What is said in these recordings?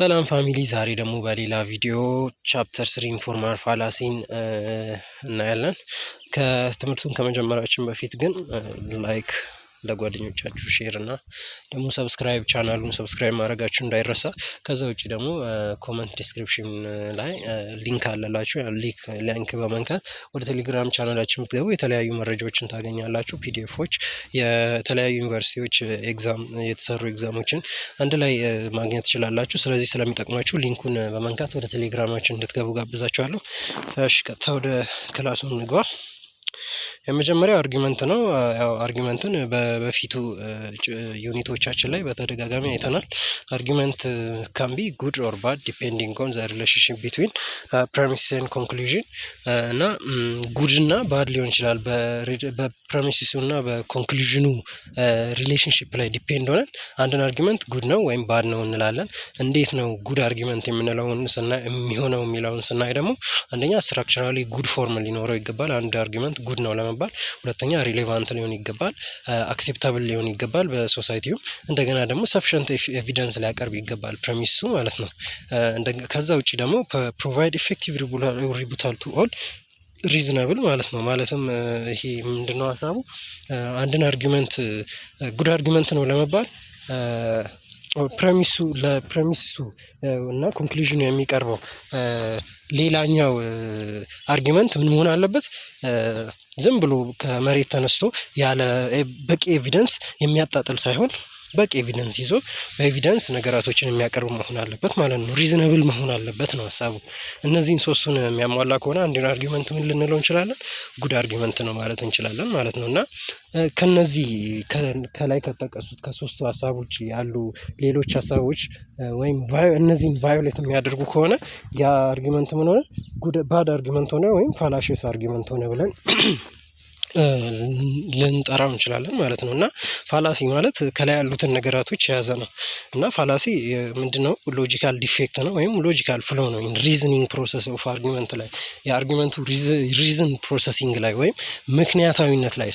ሰላም ፋሚሊ ዛሬ ደግሞ በሌላ ቪዲዮ ቻፕተር 3 ኢንፎርማል ፋላሲን እናያለን። ከትምህርቱን ከመጀመራችን በፊት ግን ላይክ ለጓደኞቻችሁ ሼር እና ደግሞ ሰብስክራይብ ቻናሉን ሰብስክራይብ ማድረጋችሁ እንዳይረሳ። ከዛ ውጪ ደግሞ ኮመንት ዲስክሪፕሽን ላይ ሊንክ አለላችሁ። ሊንክ በመንካት ወደ ቴሌግራም ቻናላችን ብትገቡ የተለያዩ መረጃዎችን ታገኛላችሁ። ፒዲኤፎች፣ የተለያዩ ዩኒቨርሲቲዎች ኤግዛም የተሰሩ ኤግዛሞችን አንድ ላይ ማግኘት ትችላላችሁ። ስለዚህ ስለሚጠቅማችሁ ሊንኩን በመንካት ወደ ቴሌግራማችን እንድትገቡ ጋብዛችኋለሁ። እሺ ቀጥታ ወደ ክላሱ እንግባ። የመጀመሪያው አርጊመንት ነው። ያው አርጊመንትን በፊቱ ዩኒቶቻችን ላይ በተደጋጋሚ አይተናል። አርጊመንት ካን ቢ ጉድ ኦር ባድ ዲፔንዲንግ ኦን ዘ ሪሌሽንሺፕ ቢትዊን ፕሬሚስ ኤንድ ኮንክሉዥን እና ጉድ እና ባድ ሊሆን ይችላል። በፕሬሚሲሱ እና በኮንክሉዥኑ ሪሌሽንሺፕ ላይ ዲፔንድ ሆነን አንድን አርጊመንት ጉድ ነው ወይም ባድ ነው እንላለን። እንዴት ነው ጉድ አርጊመንት የምንለውን ስናይ የሚሆነው የሚለውን ስናይ ደግሞ አንደኛ ስትራክቸራሊ ጉድ ፎርም ሊኖረው ይገባል። አንድ አርጊመንት ጉድ ነው ለመባል። ሁለተኛ ሪሌቫንት ሊሆን ይገባል፣ አክሴፕታብል ሊሆን ይገባል በሶሳይቲው። እንደገና ደግሞ ሰፊሸንት ኤቪደንስ ሊያቀርብ ይገባል ፕሬሚሱ ማለት ነው። ከዛ ውጭ ደግሞ ፕሮቫይድ ኢፌክቲቭ ሪቡታል ቱ ኦል ሪዝናብል ማለት ነው። ማለትም ይሄ ምንድነው ሀሳቡ? አንድን አርጊመንት ጉድ አርጊመንት ነው ለመባል ለፕሬሚሱ እና ኮንክሉዥኑ የሚቀርበው ሌላኛው አርጊመንት ምን መሆን አለበት? ዝም ብሎ ከመሬት ተነስቶ ያለ በቂ ኤቪደንስ የሚያጣጥል ሳይሆን በቂ ኤቪደንስ ይዞ በኤቪደንስ ነገራቶችን የሚያቀርብ መሆን አለበት ማለት ነው። ሪዝነብል መሆን አለበት ነው ሀሳቡ። እነዚህን ሶስቱን የሚያሟላ ከሆነ አንድን አርጊመንት ምን ልንለው እንችላለን? ጉድ አርጊመንት ነው ማለት እንችላለን ማለት ነው። እና ከነዚህ ከላይ ከጠቀሱት ከሶስቱ ሀሳቦች ያሉ ሌሎች ሀሳቦች ወይም እነዚህን ቫዮሌት የሚያደርጉ ከሆነ ያ አርጊመንት ምን ሆነ? ባድ አርጊመንት ሆነ ወይም ፋላሽስ አርጊመንት ሆነ ብለን ልንጠራው እንችላለን ማለት ነው። እና ፋላሲ ማለት ከላይ ያሉትን ነገራቶች የያዘ ነው። እና ፋላሲ ምንድነው? ሎጂካል ዲፌክት ነው ወይም ሎጂካል ፍሎ ነው ሪዝኒንግ ፕሮሰስ ኦፍ አርጊመንት ላይ የአርጊመንቱ ሪዝን ፕሮሰሲንግ ላይ ወይም ምክንያታዊነት ላይ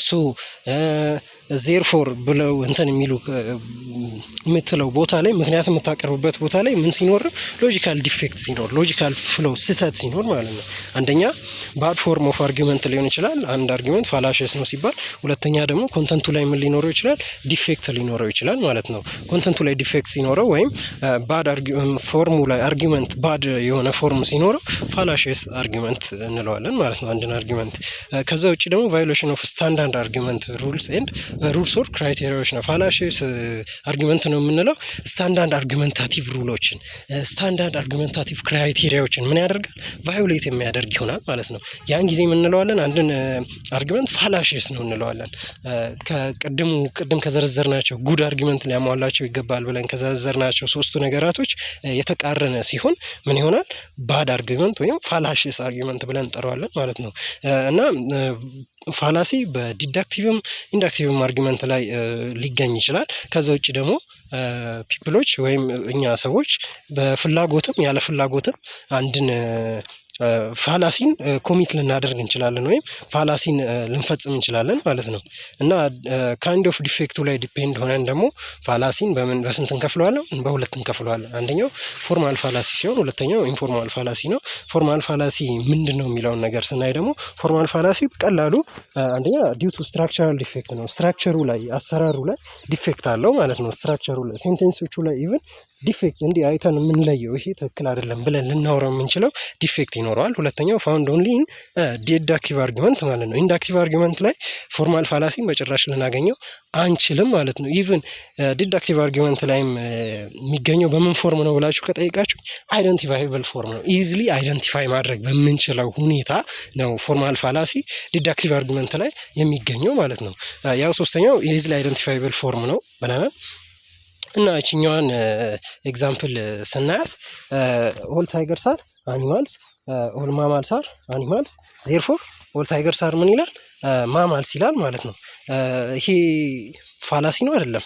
ዜርፎር ብለው እንትን የሚሉ የምትለው ቦታ ላይ ምክንያት የምታቀርብበት ቦታ ላይ ምን ሲኖር? ሎጂካል ዲፌክት ሲኖር፣ ሎጂካል ፍሎ ስህተት ሲኖር ማለት ነው። አንደኛ ባድ ፎርም ኦፍ አርጊመንት ሊሆን ይችላል አንድ አርጊመንት ፋላሽስ ነው ሲባል። ሁለተኛ ደግሞ ኮንተንቱ ላይ ምን ሊኖረው ይችላል? ዲፌክት ሊኖረው ይችላል ማለት ነው። ኮንተንቱ ላይ ዲፌክት ሲኖረው ወይም ባድ ፎርሙ ላይ አርጊመንት ባድ የሆነ ፎርም ሲኖረው ፋላሽስ አርጊመንት እንለዋለን ማለት ነው አንድን አርጊመንት። ከዛ ውጭ ደግሞ ቫዮሌሽን ኦፍ ስታንዳርድ አርጊመንት ሩልስ ኤንድ ሩልስ ኦር ክራይቴሪያዎች ነው። ፋላሽስ አርጊመንት ነው የምንለው ስታንዳርድ አርጊመንታቲቭ ሩሎችን ስታንዳርድ አርጊመንታቲቭ ክራይቴሪያዎችን ምን ያደርጋል? ቫዮሌት የሚያደርግ ይሆናል ማለት ነው። ያን ጊዜ የምንለዋለን አንድን አርጊመንት ፋላሽስ ነው እንለዋለን። ቅድም ከዘረዘርናቸው ጉድ አርጊመንት ሊያሟላቸው ይገባል ብለን ከዘረዘርናቸው ሶስቱ ነገራቶች የተቃረነ ሲሆን ምን ይሆናል? ባድ አርጊመንት ወይም ፋላሽስ አርጊመንት ብለን እንጠራዋለን ማለት ነው። እና ፋላሲ በዲዳክቲቭም ኢንዳክቲቭም አርጊመንት ላይ ሊገኝ ይችላል። ከዛ ውጭ ደግሞ ፒፕሎች ወይም እኛ ሰዎች በፍላጎትም ያለ ፍላጎትም አንድን ፋላሲን ኮሚት ልናደርግ እንችላለን ወይም ፋላሲን ልንፈጽም እንችላለን ማለት ነው። እና ካይንድ ኦፍ ዲፌክቱ ላይ ዲፔንድ ሆነን ደግሞ ፋላሲን በስንት እንከፍለዋለን? በሁለት እንከፍለዋለን። አንደኛው ፎርማል ፋላሲ ሲሆን ሁለተኛው ኢንፎርማል ፋላሲ ነው። ፎርማል ፋላሲ ምንድን ነው የሚለውን ነገር ስናይ ደግሞ ፎርማል ፋላሲ ቀላሉ አንደኛ ዲው ቱ ስትራክቸራል ዲፌክት ነው። ስትራክቸሩ ላይ አሰራሩ ላይ ዲፌክት አለው ማለት ነው። ስትራክቸሩ ላይ ሴንቴንሶቹ ላይ ኢቭን ዲፌክት እንዲህ አይተን የምንለየው ይሄ ትክክል አይደለም ብለን ልናወራው የምንችለው ዲፌክት ይኖረዋል። ሁለተኛው ፋውንድ ኦንሊ ኢን ዲዳክቲቭ አርጊመንት ማለት ነው። ኢንዳክቲቭ አርጊመንት ላይ ፎርማል ፋላሲን በጭራሽ ልናገኘው አንችልም ማለት ነው። ኢቭን ዲዳክቲቭ አርጊመንት ላይም የሚገኘው በምን ፎርም ነው ብላችሁ ከጠይቃችሁ አይደንቲፋይብል ፎርም ነው። ኢዝሊ አይደንቲፋይ ማድረግ በምንችለው ሁኔታ ነው ፎርማል ፋላሲ ዲዳክቲቭ አርጊመንት ላይ የሚገኘው ማለት ነው። ያው ሶስተኛው ኢዝሊ አይደንቲፋይብል ፎርም ነው ብለናል። እና እችኛዋን ኤግዛምፕል ስናያት ኦል ታይገርስ አር አኒማልስ ኦል ማማልስ አር አኒማልስ ዜርፎር ኦል ታይገርስ አር ምን ይላል? ማማልስ ይላል ማለት ነው። ይሄ ፋላሲ ነው አይደለም?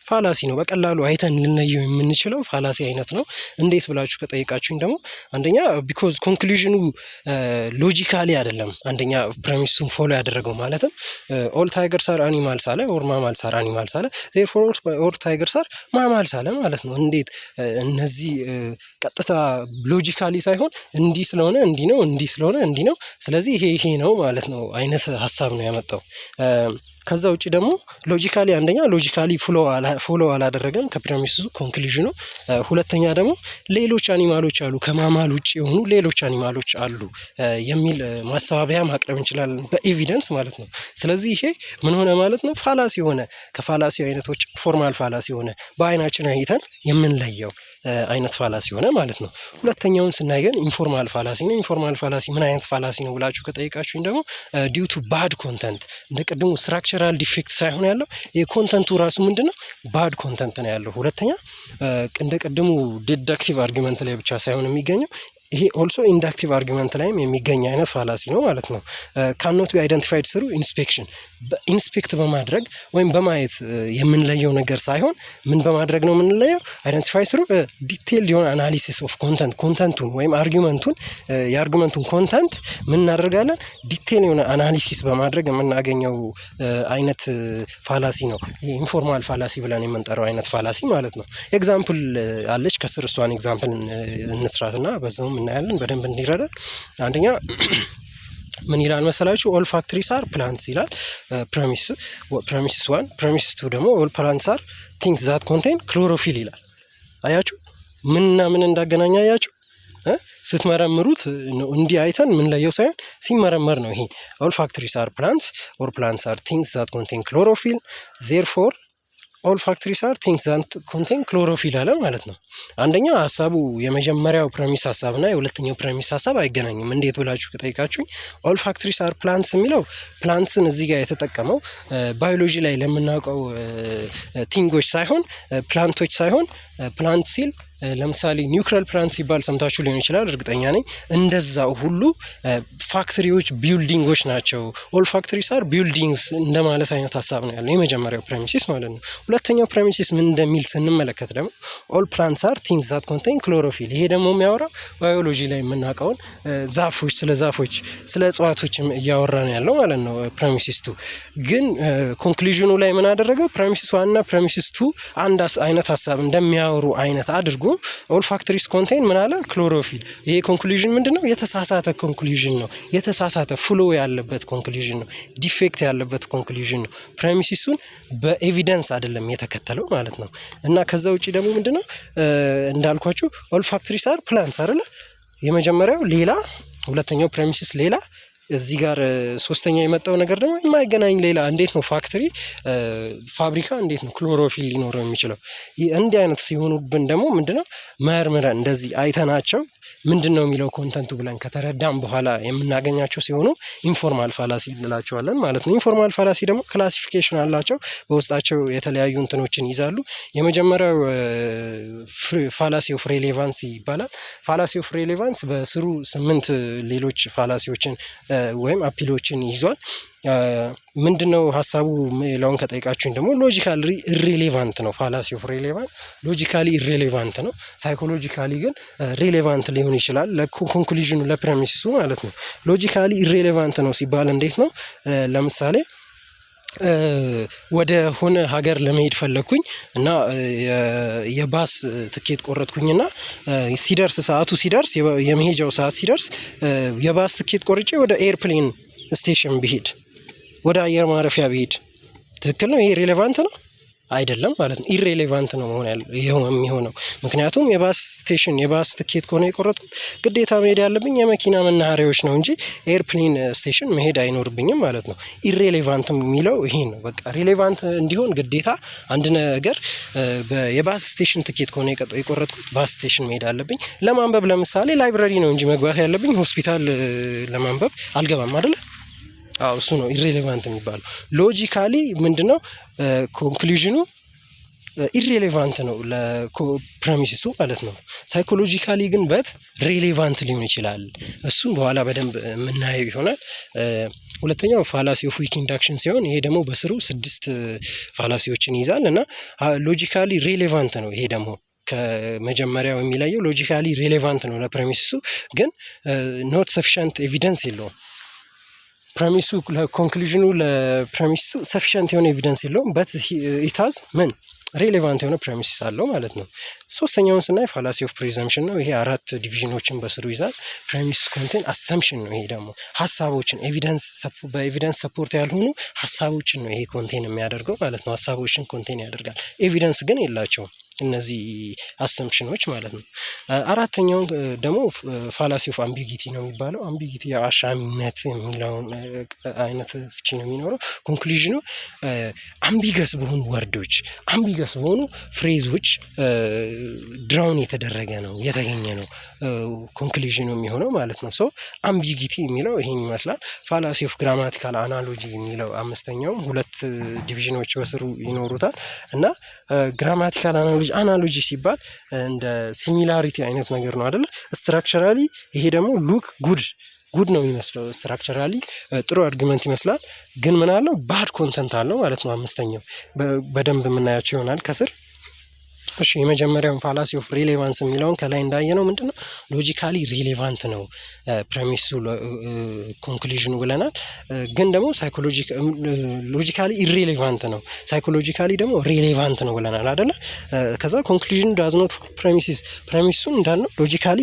ፋላሲ ነው። በቀላሉ አይተን ልንለየው የምንችለው ፋላሲ አይነት ነው። እንዴት ብላችሁ ከጠየቃችሁኝ ደግሞ አንደኛ ቢኮዝ ኮንክሉዥኑ ሎጂካሊ አይደለም። አንደኛ ፕሬሚሱን ፎሎ ያደረገው ማለትም ኦል ታይገርስ አር አኒማልስ አለ ኦር ማማልስ አር አኒማልስ አለ ዜርፎር ኦል ታይገርስ አር ማማልስ አለ ማለት ነው። እንዴት እነዚህ ቀጥታ ሎጂካሊ ሳይሆን እንዲህ ስለሆነ እንዲህ ነው፣ እንዲህ ስለሆነ እንዲህ ነው፣ ስለዚህ ይሄ ነው ማለት ነው አይነት ሀሳብ ነው ያመጣው። ከዛ ውጭ ደግሞ ሎጂካሊ አንደኛ ሎጂካሊ ፎሎ አላደረገም ከፕሬሚሱ ኮንክሉዥኑ። ሁለተኛ ደግሞ ሌሎች አኒማሎች አሉ ከማማል ውጭ የሆኑ ሌሎች አኒማሎች አሉ የሚል ማስተባበያ ማቅረብ እንችላለን በኤቪደንስ ማለት ነው። ስለዚህ ይሄ ምን ሆነ ማለት ነው? ፋላሲ ሆነ። ከፋላሲ አይነቶች ፎርማል ፋላሲ ሆነ፣ በአይናችን አይተን የምንለየው አይነት ፋላሲ ሆነ ማለት ነው። ሁለተኛውን ስናይ ግን ኢንፎርማል ፋላሲ ነው። ኢንፎርማል ፋላሲ ምን አይነት ፋላሲ ነው ብላችሁ ከጠየቃችሁኝ ደግሞ ዲው ቱ ባድ ኮንተንት፣ እንደ ቅድሙ ስትራክቸራል ዲፌክት ሳይሆን ያለው የኮንተንቱ ራሱ ምንድነው ባድ ኮንተንት ነው ያለው። ሁለተኛ እንደ ቅድሙ ዲዳክቲቭ አርጊመንት ላይ ብቻ ሳይሆን የሚገኘው ይሄ ኦልሶ ኢንዳክቲቭ አርጊመንት ላይም የሚገኝ አይነት ፋላሲ ነው ማለት ነው። ካኖት ቢ አይደንቲፋይድ ስሩ ኢንስፔክሽን፣ ኢንስፔክት በማድረግ ወይም በማየት የምንለየው ነገር ሳይሆን ምን በማድረግ ነው የምንለየው? አይደንቲፋይ ስሩ ዲቴይልድ የሆነ አናሊሲስ ኦፍ ኮንተንቱን ወይም አርጊመንቱን የአርጊመንቱን ኮንተንት ምን እናደርጋለን? ዲቴይል የሆነ አናሊሲስ በማድረግ የምናገኘው አይነት ፋላሲ ነው ኢንፎርማል ፋላሲ ብለን የምንጠራው አይነት ፋላሲ ማለት ነው። ኤግዛምፕል አለች ከስር፣ እሷን ኤግዛምፕል እንስራትና በዛውም እናያለን በደንብ እንዲረዳን። አንደኛ ምን ይላል መሰላችሁ? ኦል ፋክተሪስ አር ፕላንትስ ይላል ፕሬሚስ 1። ፕሬሚስ 2 ደግሞ ኦል ፕላንትስ አር ቲንግስ ዛት ኮንቴን ክሎሮፊል ይላል። አያችሁ ምንና ምን እንዳገናኛ አያችሁ? ስትመረምሩት እንዲህ አይተን ምን ለየው ሳይሆን ሲመረመር ነው። ይሄ ኦል ፋክተሪስ አር ፕላንትስ ኦር ፕላንትስ አር ቲንግስ ዛት ኮንቴን ክሎሮፊል ዜርፎር ኦል ፋክተሪስ አር ቲንግስ ዛት ኮንቴን ክሎሮፊል አለ ማለት ነው። አንደኛ ሀሳቡ የመጀመሪያው ፕሬሚስ ሀሳብ እና የሁለተኛው ፕሬሚስ ሀሳብ አይገናኝም። እንዴት ብላችሁ ከጠይቃችሁኝ ኦል ፋክተሪስ አር ፕላንትስ የሚለው ፕላንትስን እዚህ ጋር የተጠቀመው ባዮሎጂ ላይ ለምናውቀው ቲንጎች ሳይሆን ፕላንቶች ሳይሆን ፕላንት ሲል ለምሳሌ ኒውክሊየር ፕላንት ሲባል ሰምታችሁ ሊሆን ይችላል፣ እርግጠኛ ነኝ። እንደዛው ሁሉ ፋክተሪዎች ቢልዲንጎች ናቸው። ኦል ፋክተሪስ አር ቢልዲንግስ እንደማለት አይነት ሀሳብ ነው ያለው የመጀመሪያው ፕሬሚሲስ ማለት ነው። ሁለተኛው ፕሬሚሲስ ምን እንደሚል ስንመለከት ደግሞ ኦል ፕላንትስ አር ቲንግስ ዛት ኮንቴን ክሎሮፊል። ይሄ ደግሞ የሚያወራው ባዮሎጂ ላይ የምናውቀውን ዛፎች፣ ስለ ዛፎች፣ ስለ እጽዋቶችም እያወራ ነው ያለው ማለት ነው ፕሬሚሲስ 2። ግን ኮንክሉዥኑ ላይ ምን አደረገው? ፕሬሚሲስ 1 እና ፕሬሚሲስ 2 አንድ አይነት ሀሳብ እንደሚያወሩ አይነት አድርጎ ኦል ፋክተሪስ ኮንቴን ምን አለ? ክሎሮፊል። ይሄ ኮንክሉዥን ምንድነው? የተሳሳተ ኮንክሉዥን ነው። የተሳሳተ ፍሎ ያለበት ኮንክሉዥን ነው። ዲፌክት ያለበት ኮንክሉዥን ነው። ፕሬሚሲሱን በኤቪደንስ አይደለም የተከተለው ማለት ነው። እና ከዛ ውጪ ደግሞ ምንድነው እንዳልኳችሁ ኦል ፋክተሪስ አር ፕላንትስ አይደለ? የመጀመሪያው ሌላ፣ ሁለተኛው ፕሬሚሲስ ሌላ፣ እዚህ ጋር ሶስተኛ የመጣው ነገር ደግሞ የማይገናኝ ሌላ። እንዴት ነው ፋክተሪ ፋብሪካ እንዴት ነው ክሎሮፊል ሊኖረው የሚችለው? እንዲህ አይነት ሲሆኑብን ደግሞ ምንድነው መርምረን እንደዚህ አይተናቸው ምንድነው የሚለው ኮንተንቱ ብለን ከተረዳም በኋላ የምናገኛቸው ሲሆኑ ኢንፎርማል ፋላሲ እንላቸዋለን ማለት ነው። ኢንፎርማል ፋላሲ ደግሞ ክላሲፊኬሽን አላቸው። በውስጣቸው የተለያዩ እንትኖችን ይዛሉ። የመጀመሪያው ፋላሲ ኦፍ ሬሌቫንስ ይባላል። ፋላሲ ኦፍ ሬሌቫንስ በስሩ 8 ሌሎች ፋላሲዎችን ወይም አፒሎችን ይዟል። ምንድነው ሀሳቡ የሚለውን ከጠይቃችሁኝ ደግሞ ሎጂካሊ ኢሬሌቫንት ነው። ፋላሲ ኦፍ ሬሌቫንት ሎጂካሊ ኢሬሌቫንት ነው። ሳይኮሎጂካሊ ግን ሬሌቫንት ሊሆን ይችላል ለኮንክሉዥኑ ለፕሬሚሱ ማለት ነው። ሎጂካሊ ኢሬሌቫንት ነው ሲባል እንዴት ነው? ለምሳሌ ወደ ሆነ ሀገር ለመሄድ ፈለግኩኝ እና የባስ ትኬት ቆረጥኩኝና ሲደርስ ሰዓቱ ሲደርስ የመሄጃው ሰዓት ሲደርስ የባስ ትኬት ቆርጬ ወደ ኤርፕሌን ስቴሽን ብሄድ፣ ወደ አየር ማረፊያ ብሄድ ትክክል ነው? ይሄ ሬሌቫንት ነው አይደለም ማለት ነው። ኢሬሌቫንት ነው የሚሆነው። ምክንያቱም የባስ ስቴሽን የባስ ትኬት ከሆነ የቆረጥኩት ግዴታ መሄድ ያለብኝ የመኪና መናኸሪያዎች ነው እንጂ ኤርፕሌን ስቴሽን መሄድ አይኖርብኝም ማለት ነው። ኢሬሌቫንት የሚለው ይሄ ነው። በቃ ሬሌቫንት እንዲሆን ግዴታ አንድ ነገር የባስ ስቴሽን ትኬት ከሆነ የቆረጥኩት ባስ ስቴሽን መሄድ አለብኝ። ለማንበብ ለምሳሌ ላይብረሪ ነው እንጂ መግባት ያለብኝ ሆስፒታል ለማንበብ አልገባም አይደለ? አዎ እሱ ነው ኢሬሌቫንት የሚባለው። ሎጂካሊ ምንድነው ኮንክሉዥኑ ኢሬሌቫንት ነው ለፕሬሚሲሱ ማለት ነው። ሳይኮሎጂካሊ ግን በት ሬሌቫንት ሊሆን ይችላል። እሱም በኋላ በደንብ የምናየው ይሆናል። ሁለተኛው ፋላሲ ኦፍ ዊክ ኢንዳክሽን ሲሆን ይሄ ደግሞ በስሩ 6 ፋላሲዎችን ይይዛል እና ሎጂካሊ ሬሌቫንት ነው። ይሄ ደግሞ ከመጀመሪያው የሚለየው ሎጂካሊ ሬሌቫንት ነው ለፕሬሚሲሱ፣ ግን ኖት ሰፊሸንት ኤቪደንስ የለውም። ፕሬሚሱ ለኮንክሉዥኑ ለፕሬሚሱ ሰፊሸንት የሆነ ኤቪደንስ የለውም፣ በት ኢታዝ ምን ሬሌቫንት የሆነ ፕሬሚሲስ አለው ማለት ነው። ሶስተኛውን ስናይ ፋላሲ ኦፍ ፕሪዘምፕሽን ነው። ይሄ 4 ዲቪዥኖችን በስሩ ይዛል። ፕሬሚስ ኮንቴን አሰምፕሽን ነው። ይሄ ደግሞ ሀሳቦችን በኤቪደንስ ሰፖርት ያልሆኑ ሀሳቦችን ነው ይሄ ኮንቴን የሚያደርገው ማለት ነው። ሀሳቦችን ኮንቴን ያደርጋል፣ ኤቪደንስ ግን የላቸውም እነዚህ አሰምፕሽኖች ማለት ነው። አራተኛውን ደግሞ ፋላሲ ኦፍ አምቢጊቲ ነው የሚባለው። አምቢጊቲ አሻሚነት የሚለውን አይነት ፍቺ ነው የሚኖረው። ኮንክሉዥኑ አምቢገስ በሆኑ ወርዶች፣ አምቢገስ በሆኑ ፍሬዞች ድራውን የተደረገ ነው የተገኘ ነው ኮንክሉዥኑ የሚሆነው ማለት ነው። ሶ አምቢጊቲ የሚለው ይሄን ይመስላል። ፋላሲ ኦፍ ግራማቲካል አናሎጂ የሚለው አምስተኛውም 2 ዲቪዥኖች በስሩ ይኖሩታል እና ግራማቲካል አናሎጂ ሲባል እንደ ሲሚላሪቲ አይነት ነገር ነው አይደለ? ስትራክቸራሊ ይሄ ደግሞ ሉክ ጉድ ነው የሚመስለው። ስትራክቸራሊ ጥሩ አርጊመንት ይመስላል፣ ግን ምን አለው ባድ ኮንተንት አለው ማለት ነው። አምስተኛው በደንብ የምናያቸው ይሆናል ከስር። እሺ የመጀመሪያውን ፋላሲ ኦፍ ሪሌቫንስ የሚለውን ከላይ እንዳየነው ምንድነው ሎጂካሊ ሪሌቫንት ነው ፕሬሚሱ ኮንክሉዥኑ ብለናል። ግን ደግሞ ሎጂካሊ ኢሬሌቫንት ነው፣ ሳይኮሎጂካሊ ደግሞ ሪሌቫንት ነው ብለናል አይደለ? ከዛ ኮንክሉዥኑ ዳዝ ኖት ፕሬሚሱን እንዳልነው ሎጂካሊ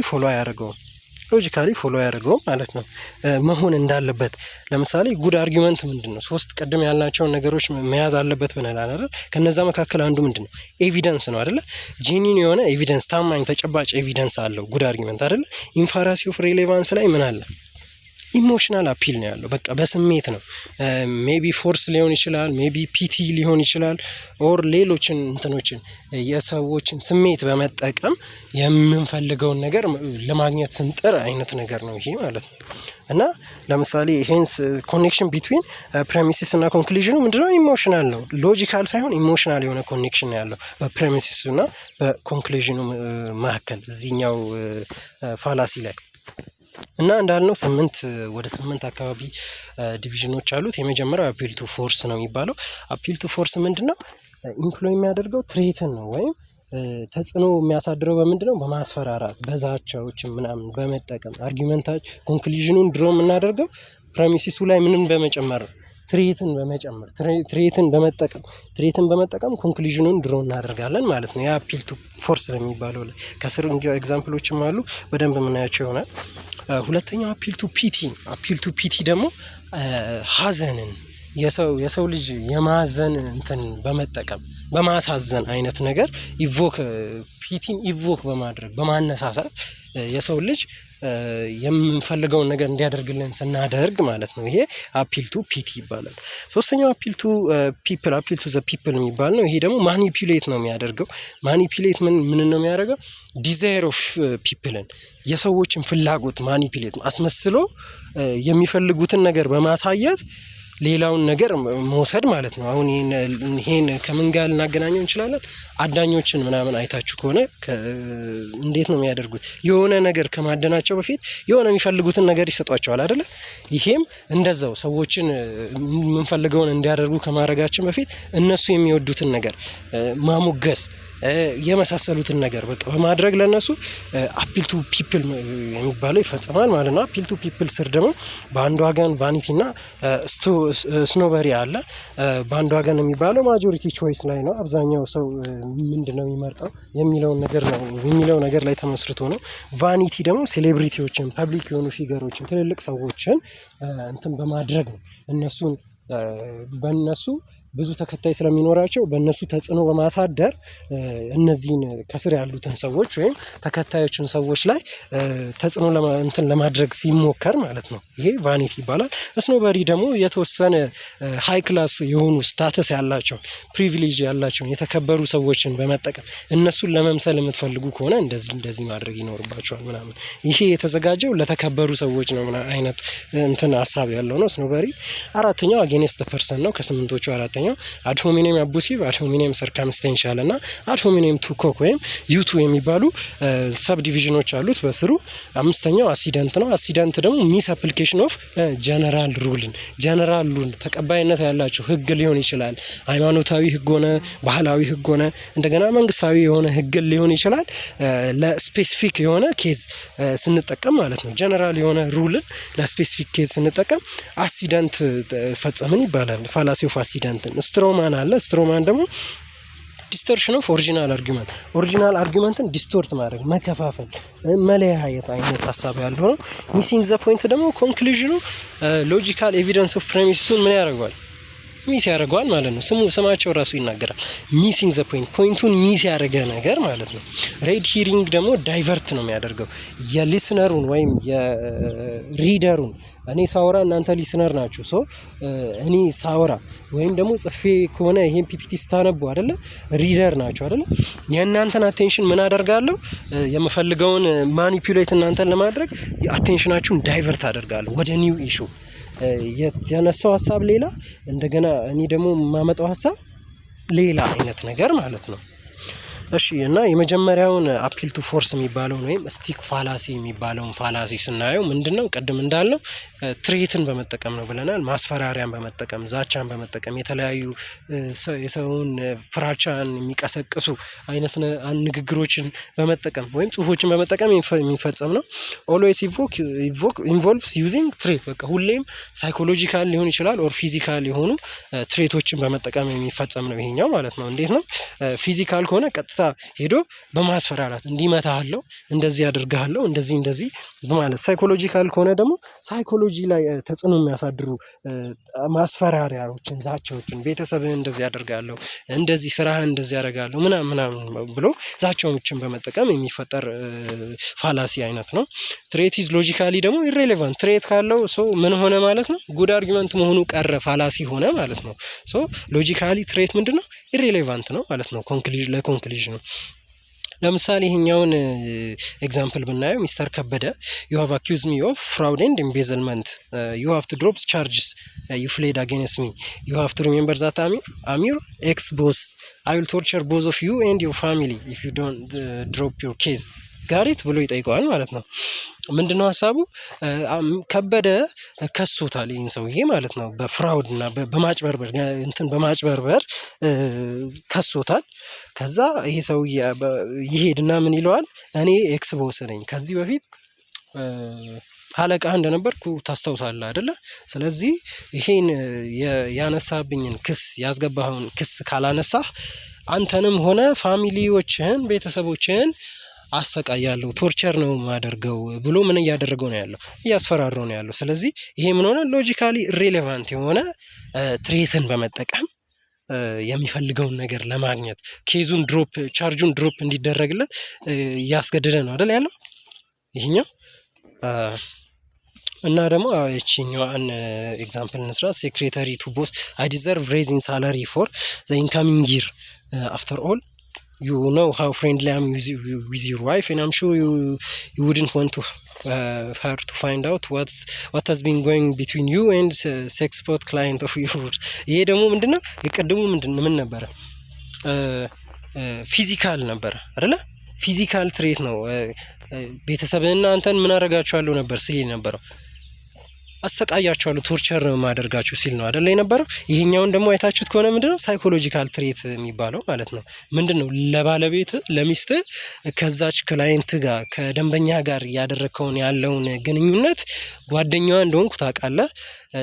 ፎሎ አያደርገውም ማለት ነው መሆን እንዳለበት። ለምሳሌ ጉድ አርጊመንት ምንድን ነው? 3 ቅድም ያልናቸውን ነገሮች መያዝ አለበት ብለናል አይደል? ከነዛ መካከል አንዱ ምንድን ነው? ኤቪደንስ ነው አይደለ? ጄኒን የሆነ ኤቪደንስ፣ ታማኝ ተጨባጭ ኤቪደንስ አለው ጉድ አርጊመንት አይደለ? ኢንፋራሲ ኦፍ ሬሌቫንስ ላይ ምን አለ? ኢሞሽናል አፒል ነው ያለው። በቃ በስሜት ነው። ሜቢ ፎርስ ሊሆን ይችላል፣ ሜቢ ፒቲ ሊሆን ይችላል፣ ኦር ሌሎችን እንትኖችን የሰዎችን ስሜት በመጠቀም የምንፈልገውን ነገር ለማግኘት ስንጥር አይነት ነገር ነው ይሄ ማለት ነው። እና ለምሳሌ ይሄንስ ኮኔክሽን ቢትዊን ፕሬሚሲስ እና ኮንክሉዥኑ ምንድነው? ኢሞሽናል ነው። ሎጂካል ሳይሆን ኢሞሽናል የሆነ ኮኔክሽን ያለው በፕሬሚሲሱ እና በኮንክሉዥኑ መካከል እዚህኛው ፋላሲ ላይ እና እንዳልነው ወደ 8 አካባቢ ዲቪዥኖች አሉት። የመጀመሪያው አፒል ቱ ፎርስ ነው የሚባለው። አፒል ቱ ፎርስ ምንድነው? ኢምፕሎይ የሚያደርገው ትሬትን ነው ወይም ተጽዕኖ የሚያሳድረው በምንድነው? በማስፈራራት በዛቻዎች ምናምን በመጠቀም አርጊመንታች ኮንክሉዥኑን ድሮ የምናደርገው ፕሬሚሲሱ ላይ ምንም በመጨመር ትሬትን በመጠቀም ኮንክሉዥኑን ድሮ እናደርጋለን ማለት ነው። የአፒል ቱ ፎርስ ነው የሚባለው ላይ ከስር ኤግዛምፕሎችም አሉ በደንብ የምናያቸው ይሆናል። ሁለተኛው አፒል ቱ ፒቲ ደግሞ ሀዘንን የሰው ልጅ የማዘን እንትን በመጠቀም በማሳዘን አይነት ነገር ፒቲን ኢቮክ በማድረግ በማነሳሳት የሰው ልጅ የምንፈልገውን ነገር እንዲያደርግልን ስናደርግ ማለት ነው። ይሄ አፒል ቱ ፒቲ ይባላል። ሶስተኛው አፒል ቱ ዘ ፒፕል የሚባል ነው። ይሄ ደግሞ ማኒፑሌት ነው የሚያደርገው። ማኒፑሌት ምን ነው የሚያደርገው? ዲዛይር ኦፍ ፒፕልን የሰዎችን ፍላጎት ማኒፑሌት አስመስሎ የሚፈልጉትን ነገር በማሳየት ሌላውን ነገር መውሰድ ማለት ነው። አሁን ይሄን ከምን ጋር ልናገናኘው እንችላለን? አዳኞችን ምናምን አይታችሁ ከሆነ እንዴት ነው የሚያደርጉት? የሆነ ነገር ከማደናቸው በፊት የሆነ የሚፈልጉትን ነገር ይሰጧቸዋል አይደለ? ይሄም እንደዛው ሰዎችን የምንፈልገውን እንዲያደርጉ ከማድረጋችን በፊት እነሱ የሚወዱትን ነገር ማሞገስ የመሳሰሉትን ነገር በቃ በማድረግ ለነሱ አፒል ቱ ፒፕል የሚባለው ይፈጽማል ማለት ነው። አፒል ቱ ፒፕል ስር ደግሞ በአንድ ዋገን ቫኒቲ እና ስኖበሪ አለ። በአንድ ዋገን የሚባለው ማጆሪቲ ቾይስ ላይ ነው። አብዛኛው ሰው ምንድነው የሚመርጠው የሚለው ነገር ላይ ተመስርቶ ነው። ቫኒቲ ደግሞ ሴሌብሪቲዎችን፣ ፐብሊክ የሆኑ ፊገሮችን፣ ትልልቅ ሰዎችን እንትን በማድረግ ነው በእነሱ ብዙ ተከታይ ስለሚኖራቸው በእነሱ ተጽዕኖ በማሳደር እነዚህን ከስር ያሉትን ሰዎች ወይም ተከታዮችን ሰዎች ላይ ተጽዕኖ ለማድረግ ሲሞከር ማለት ነው። ይሄ ቫኒቲ ይባላል። ስኖበሪ ደግሞ የተወሰነ ሃይ ክላስ የሆኑ ስታተስ ያላቸውን ፕሪቪሌጅ ያላቸውን የተከበሩ ሰዎችን በመጠቀም እነሱን ለመምሰል የምትፈልጉ ከሆነ እንደዚህ ማድረግ ይኖርባቸዋል ምናምን። ይሄ የተዘጋጀው ለተከበሩ ሰዎች ነው አይነት እንትን ሀሳብ ያለው ነው ስኖበሪ። አራተኛው አጌንስት ፐርሰን ነው። ከስምንቶቹ አራተኛው አራተኛው አድሆሚኒየም አቡሲቭ፣ አድሆሚኒየም ሰርከምስቴንሻል እና አድሆሚኒየም ቱ ኮክ ወይም ዩቱ የሚባሉ ሰብ ዲቪዥኖች አሉት በስሩ። አምስተኛው አሲደንት ነው። አሲደንት ደግሞ ሚስ አፕሊኬሽን ኦፍ ጀነራል ሩልን፣ ጀነራል ሩል ተቀባይነት ያላቸው ህግ ሊሆን ይችላል። ሃይማኖታዊ ህግ ሆነ ባህላዊ ህግ ሆነ እንደገና መንግስታዊ የሆነ ህግ ሊሆን ይችላል። ለስፔሲፊክ የሆነ ኬዝ ስንጠቀም ማለት ነው። ጀነራል የሆነ ሩልን ለስፔሲፊክ ኬዝ ስንጠቀም አሲደንት ፈጸምን ይባላል። ፋላሲ ኦፍ አሲደንትን። ስትሮማን አለ። ስትሮማን ደግሞ ዲስቶርሽን ኦፍ ኦሪጂናል አርጊመንት፣ ኦሪጂናል አርጊመንትን ዲስቶርት ማድረግ፣ መከፋፈል፣ መለያየት አይነት ሀሳብ ያለው ነው። ሚሲንግ ዘ ፖይንት ደግሞ ኮንክሉዥኑ ሎጂካል ኤቪደንስ ኦፍ ፕሬሚስን ምን ያደርገዋል? ሚስ ያደርገዋል ማለት ነው። ስማቸው ራሱ ይናገራል። ሚሲንግ ዘ ፖይንት፣ ፖይንቱን ሚስ ያደረገ ነገር ማለት ነው። ሬድ ሂሪንግ ደግሞ ዳይቨርት ነው የሚያደርገው የሊስነሩን ወይም የሪደሩን። እኔ ሳወራ እናንተ ሊስነር ናችሁ። ሶ እኔ ሳወራ ወይም ደግሞ ጽፌ ከሆነ ይሄን ፒፒቲ ስታነቡ አይደለ ሪደር ናችሁ አይደለ? የእናንተን አቴንሽን ምን አደርጋለሁ? የምፈልገውን ማኒፑሌት እናንተን ለማድረግ አቴንሽናችሁን ዳይቨርት አደርጋለሁ ወደ ኒው ኢሹ። የተነሳው ሀሳብ ሌላ፣ እንደገና እኔ ደግሞ የማመጣው ሀሳብ ሌላ አይነት ነገር ማለት ነው። እሺ እና የመጀመሪያውን አፒል ቱ ፎርስ የሚባለውን ወይም ስቲክ ፋላሲ የሚባለውን ፋላሲ ስናየው ምንድነው? ቅድም እንዳልነው ትሬትን በመጠቀም ነው ብለናል። ማስፈራሪያን በመጠቀም ዛቻን በመጠቀም የተለያዩ የሰውን ፍራቻን የሚቀሰቅሱ አይነት ንግግሮችን በመጠቀም ወይም ጽሁፎችን በመጠቀም የሚፈጸም ነው። ኦልዌይስ ኢንቮልቭስ ዩዚንግ ትሬት። በቃ ሁሌም ሳይኮሎጂካል ሊሆን ይችላል ኦር ፊዚካል የሆኑ ትሬቶችን በመጠቀም የሚፈጸም ነው ይሄኛው ማለት ነው። እንዴት ነው? ፊዚካል ከሆነ ቀጥታ ሄዶ በማስፈራራት እንዲመታሃለው፣ እንደዚህ ያደርጋለው፣ እንደዚህ በማለት። ሳይኮሎጂካል ከሆነ ደግሞ ሳይኮሎጂ ላይ ተጽዕኖ የሚያሳድሩ ማስፈራሪያዎችን፣ ዛቻዎችን፣ ቤተሰብህን እንደዚህ ያደርጋለው፣ እንደዚህ ስራህን እንደዚህ ያደርጋለው ምናምን ብሎ ዛቻዎችን በመጠቀም የሚፈጠር ፋላሲ አይነት ነው። ትሬት ኢዝ ሎጂካሊ ደግሞ ኢሬሌቫንት። ትሬት ካለው ሶ ምን ሆነ ማለት ነው? ጉድ አርጊመንት መሆኑ ቀረ፣ ፋላሲ ሆነ ማለት ነው። ሶ ሎጂካሊ ትሬት ምንድነው? ኢሬሌቫንት ነው ማለት ነው። ለኮንክሉዥን ነው። ለምሳሌ ይሄኛውን ኤግዛምፕል ብናየው ሚስተር ከበደ ዩ ሃቭ አኪውዝ ሚ ኦፍ ፍራውድ ኤንድ ኤምቤዝልመንት ዩ ሃቭ ቱ ድሮፕ ቻርጅስ ዩ ፍሌድ አጌንስት ሚ ዩ ሃቭ ቱ ሪሜምበር ዛት አም ዩር ኤክስ ቦስ አይ ዊል ቶርቸር ቦዝ ኦፍ ዩ ኤንድ ዩር ፋሚሊ ኢፍ ዩ ዶንት ድሮፕ ዩር ኬዝ ጋሪት ብሎ ይጠይቀዋል ማለት ነው። ምንድነው ሀሳቡ? ከበደ ከሶታል ይህን ሰውዬ ማለት ነው። በፍራውድ እና በማጭበርበር ከሶታል። ከዛ ይሄ ሰውዬ ይሄድና ምን ይለዋል? እኔ ኤክስ ቦስ ነኝ፣ ከዚህ በፊት አለቃ እንደነበርኩ ታስታውሳለህ አይደለ? ስለዚህ ይሄን ያነሳብኝን ክስ ያስገባኸውን ክስ ካላነሳህ አንተንም ሆነ ፋሚሊዎችህን ቤተሰቦችህን አሰቃያለሁ፣ ቶርቸር ነው የማደርገው ብሎ ምን እያደረገው ነው ያለው? እያስፈራረው ነው ያለው። ስለዚህ ይሄ ምን ሆነ? ሎጂካሊ ሪሌቫንት የሆነ ትሬትን በመጠቀም የሚፈልገውን ነገር ለማግኘት ኬዙን ድሮፕ ቻርጁን ድሮፕ እንዲደረግለት እያስገደደ ነው አይደል ያለው ይሄኛው። እና ደግሞ እቺኛዋን ኤግዛምፕል እንስራ። ሴክሬታሪ ቱ ቦስ አይ ዲዘርቭ ሬዚንግ ሳላሪ ፎር ዘ ኢንካሚንግ ይር አፍተር ኦል you know how friendly I am with your wife and I'm sure you wouldn't want to her to find out what has been going between you and sex bot client of yours. ይሄ ደግሞ ምንድነው? የቀደሙ ምን ነበረ? ፊዚካል ነበረ አይደለ? ፊዚካል ትሬት ነው። ቤተሰብህና አንተን ምን አደርጋቸዋለሁ ነበር ሲል ነበረው። አሰቃያቸዋለሁ፣ ቶርቸር ነው ማደርጋችሁ ሲል ነው አይደለ የነበረው። ይሄኛውን ደግሞ አይታችሁት ከሆነ ምንድነው? ሳይኮሎጂካል ትሬት የሚባለው ማለት ነው። ምንድነው? ለባለቤት ለሚስት ከዛች ክላይንት ጋር ከደንበኛ ጋር ያደረከውን ያለውን ግንኙነት ጓደኛዋ እንደሆንኩ ታውቃለህ፣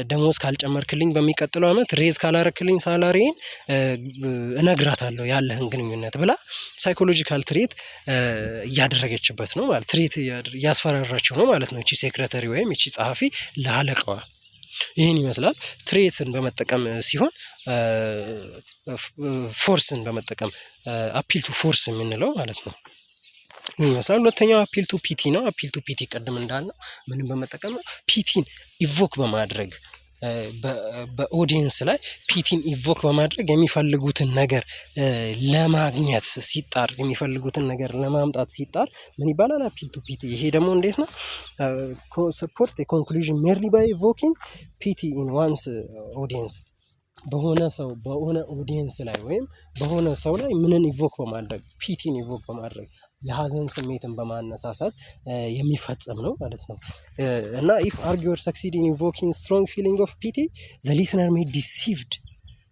ደሞዝ ካልጨመርክልኝ በሚቀጥለው አመት ሬዝ ካላረክልኝ ሳላሪን እነግራታለሁ ያለህን ግንኙነት ብላ ሳይኮሎጂካል ትሬት እያደረገችበት ነው ማለት ትሬት እያስፈራራቸው ነው ማለት ነው። እቺ ሴክሬታሪ ወይም እቺ ጸሐፊ ለአለቃዋ። ይህን ይመስላል ትሬትን በመጠቀም ሲሆን ፎርስን በመጠቀም አፒል ቱ ፎርስ የምንለው ማለት ነው። ይህ ይመስላል። ሁለተኛው አፒል ቱ ፒቲ ነው። አፒል ቱ ፒቲ ቅድም እንዳልነው ምንም በመጠቀም ነው? ፒቲን ኢቮክ በማድረግ በኦዲየንስ ላይ ፒቲን ኢቮክ በማድረግ የሚፈልጉትን ነገር ለማግኘት ሲጣር የሚፈልጉትን ነገር ለማምጣት ሲጣር ምን ይባላል? አፒል ቱ ፒቲ። ይሄ ደግሞ እንዴት ነው? ሰፖርት ኮንክሉዥን ሜርሊ ባይ ኢቮኪንግ ፒቲ ኢን ዋንስ ኦዲየንስ በሆነ ሰው በሆነ ኦዲየንስ ላይ ወይም በሆነ ሰው ላይ ምንን ኢቮክ በማድረግ ፒቲን ኢቮክ በማድረግ የሀዘን ስሜትን በማነሳሳት የሚፈጸም ነው ማለት ነው። እና ኢፍ አርጊወር ሰክሲድ ኢን ኢንቮኪንግ ስትሮንግ ፊሊንግ ኦፍ ፒቲ ዘ ሊስነር ሜይ ዲሲቭድ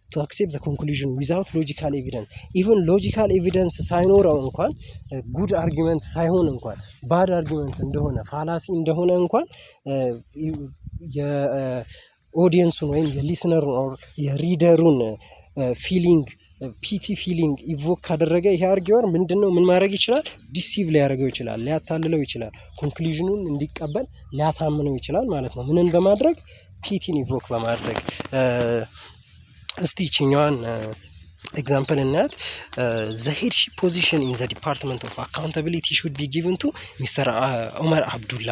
to accept the conclusion without logical evidence even logical evidence ሳይኖረው እንኳን ጉድ አርጊመንት ሳይሆን እንኳን ባድ አርጊመንት እንደሆነ ፋላሲ እንደሆነ እንኳን የኦዲየንሱን ወይም የሊስነሩን ኦር የሪደሩን ፊሊንግ ፒቲ ፊሊንግ ኢቮክ ካደረገ ይሄ አርጊወር ምንድነው ምን ማድረግ ይችላል? ዲሲቭ ሊያደርገው ይችላል፣ ሊያታልለው ይችላል፣ ኮንክሉዥኑን እንዲቀበል ሊያሳምነው ይችላል ማለት ነው። ምንን በማድረግ ፒቲን ኢቮክ በማድረግ እስቲ ይችኛዋን ኤግዛምፕል እናያት። ዘ ሄድሺፕ ፖዚሽን ኢን ዘ ዲፓርትመንት ኦፍ አካውንታቢሊቲ ሹድ ቢ ጊቭን ቱ ሚስተር ኦመር አብዱላ።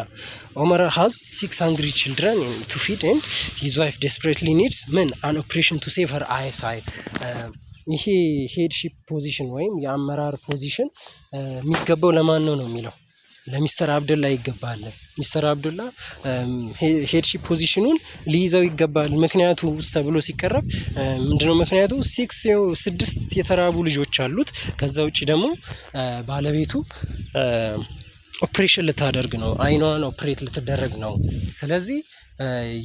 ኦመር ሃዝ 6 hungry children to feed and his wife desperately needs ምን an operation to save her eyesight። ይሄ ሄድሺፕ ፖዚሽን ወይም የአመራር ፖዚሽን የሚገባው ለማን ነው የሚለው ለሚስተር አብዱላ ይገባል። ሚስተር አብዱላ ሄድሺፕ ፖዚሽኑን ሊይዘው ይገባል። ምክንያቱ ውስጥ ተብሎ ሲቀረብ ምንድነው ምክንያቱ? 6 የተራቡ ልጆች አሉት። ከዛ ውጭ ደግሞ ባለቤቱ ኦፕሬሽን ልታደርግ ነው፣ አይኗን ኦፕሬት ልትደረግ ነው። ስለዚህ